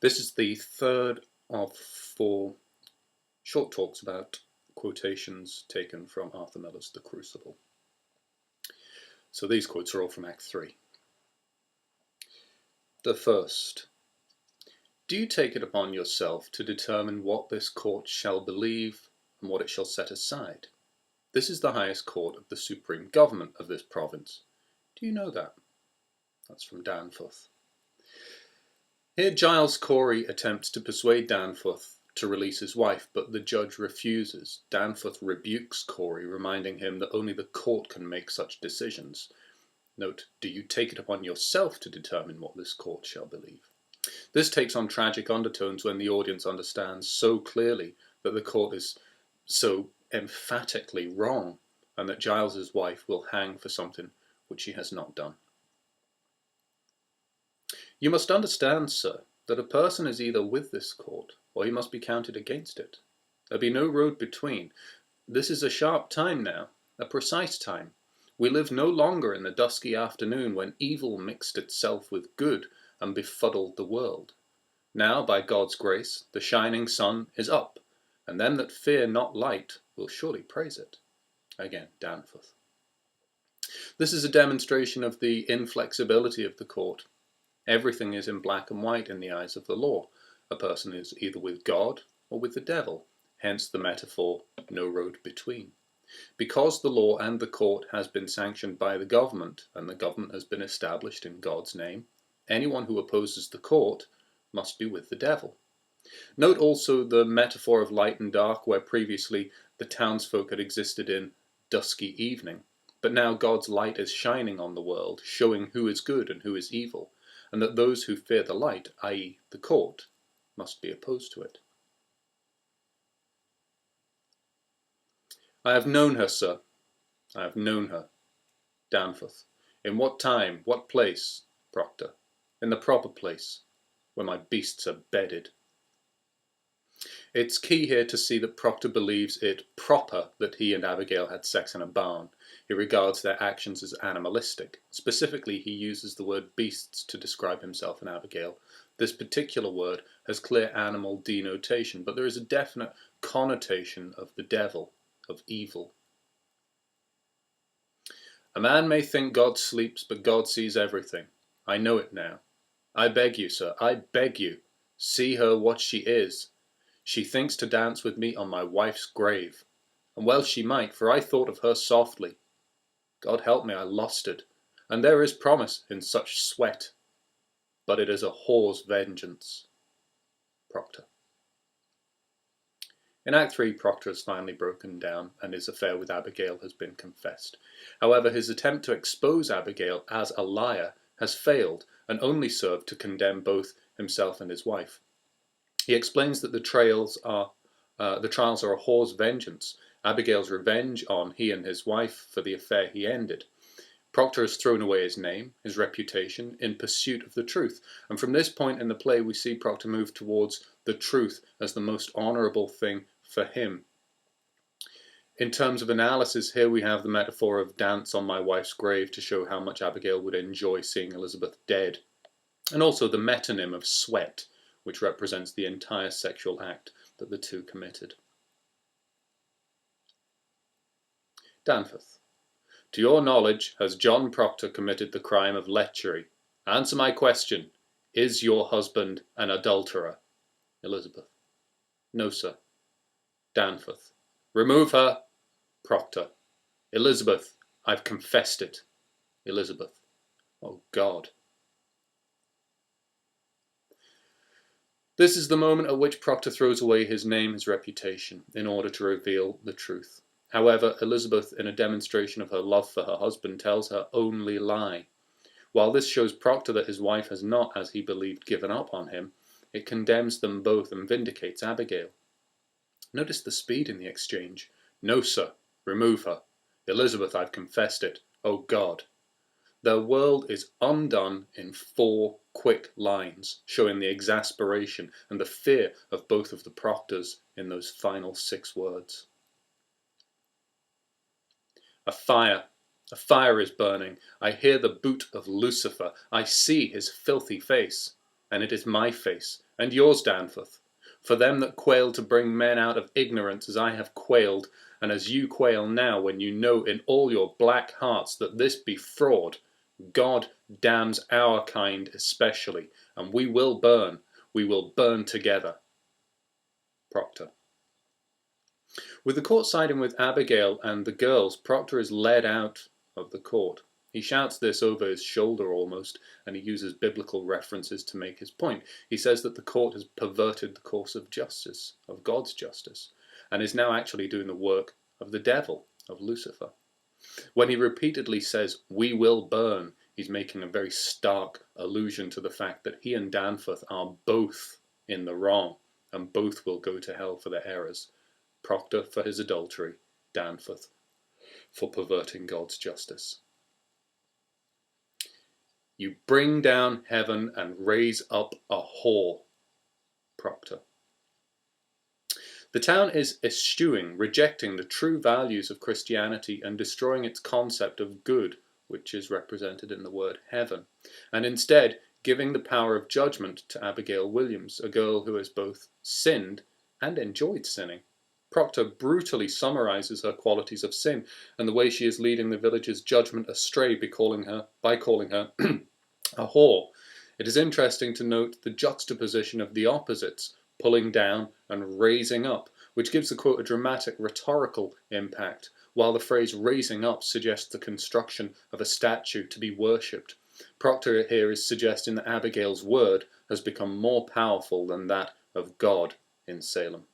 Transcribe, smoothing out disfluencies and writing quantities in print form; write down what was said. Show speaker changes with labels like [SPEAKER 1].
[SPEAKER 1] This is the third of 4 short talks about quotations taken from Arthur Miller's The Crucible. So these quotes are all from Act 3. The first. Do you take it upon yourself to determine what this court shall believe and what it shall set aside? This is the highest court of the supreme government of this province. Do you know that? That's from Danforth. Here Giles Corey attempts to persuade Danforth to release his wife, but the judge refuses. Danforth rebukes Corey, reminding him that only the court can make such decisions. Note, do you take it upon yourself to determine what this court shall believe? This takes on tragic undertones when the audience understands so clearly that the court is so emphatically wrong, and that Giles's wife will hang for something which she has not done. You must understand, sir, that a person is either with this court, or he must be counted against it. There be no road between. This is a sharp time now, a precise time. We live no longer in the dusky afternoon when evil mixed itself with good and befuddled the world. Now, by God's grace, the shining sun is up, and them that fear not light will surely praise it. Again, Danforth. This is a demonstration of the inflexibility of the court. Everything is in black and white in the eyes of the law. A person is either with God or with the devil, hence the metaphor, no road between. Because the law and the court has been sanctioned by the government, and the government has been established in God's name, anyone who opposes the court must be with the devil. Note also the metaphor of light and dark, where previously the townsfolk had existed in dusky evening, but now God's light is shining on the world, showing who is good and who is evil, and that those who fear the light, i.e. the court, must be opposed to it. I have known her, sir. I have known her. Danforth. In what time, what place? Proctor. In the proper place, where my beasts are bedded. It's key here to see that Proctor believes it proper that he and Abigail had sex in a barn. He regards their actions as animalistic. Specifically, he uses the word beasts to describe himself and Abigail. This particular word has clear animal denotation, but there is a definite connotation of the devil, of evil. A man may think God sleeps, but God sees everything. I know it now. I beg you, sir, I beg you, see her what she is. She thinks to dance with me on my wife's grave. And well she might, for I thought of her softly. God help me, I lost it. And there is promise in such sweat. But it is a whore's vengeance. Proctor. In Act 3, Proctor has finally broken down, and his affair with Abigail has been confessed. However, his attempt to expose Abigail as a liar has failed, and only served to condemn both himself and his wife. He explains that the trials are a whore's vengeance, Abigail's revenge on he and his wife for the affair he ended. Proctor has thrown away his name, his reputation, in pursuit of the truth, and from this point in the play we see Proctor move towards the truth as the most honourable thing for him. In terms of analysis, here we have the metaphor of dance on my wife's grave to show how much Abigail would enjoy seeing Elizabeth dead, and also the metonym of sweat, which represents the entire sexual act that the two committed. Danforth. To your knowledge, has John Proctor committed the crime of lechery? Answer my question. Is your husband an adulterer? Elizabeth. No, sir. Danforth. Remove her. Proctor. Elizabeth, I've confessed it. Elizabeth. Oh God. This is the moment at which Proctor throws away his name, his reputation, in order to reveal the truth. However, Elizabeth, in a demonstration of her love for her husband, tells her only lie. While this shows Proctor that his wife has not, as he believed, given up on him, it condemns them both and vindicates Abigail. Notice the speed in the exchange. No, sir. Remove her. Elizabeth, I've confessed it. Oh God. Their world is undone in 4 quick lines, showing the exasperation and the fear of both of the Proctors in those final 6 words. A fire is burning. I hear the boot of Lucifer. I see his filthy face. and it is my face, and yours, Danforth. For them that quail to bring men out of ignorance as I have quailed, and as you quail now when you know in all your black hearts that this be fraud, God damns our kind especially, and we will burn together. Proctor. With the court siding with Abigail and the girls, Proctor is led out of the court. He shouts this over his shoulder almost, and he uses biblical references to make his point. He says that the court has perverted the course of justice, of God's justice, and is now actually doing the work of the devil, of Lucifer. When he repeatedly says, "we will burn," he's making a very stark allusion to the fact that he and Danforth are both in the wrong, and both will go to hell for their errors. Proctor for his adultery, Danforth for perverting God's justice. You bring down heaven and raise up a whore, Proctor. The town is eschewing, rejecting the true values of Christianity and destroying its concept of good, which is represented in the word heaven, and instead giving the power of judgment to Abigail Williams, a girl who has both sinned and enjoyed sinning. Proctor brutally summarizes her qualities of sin and the way she is leading the village's judgment astray by calling her a whore. It is interesting to note the juxtaposition of the opposites, pulling down and raising up, which gives the quote a dramatic rhetorical impact, while the phrase raising up suggests the construction of a statue to be worshipped. Proctor here is suggesting that Abigail's word has become more powerful than that of God in Salem.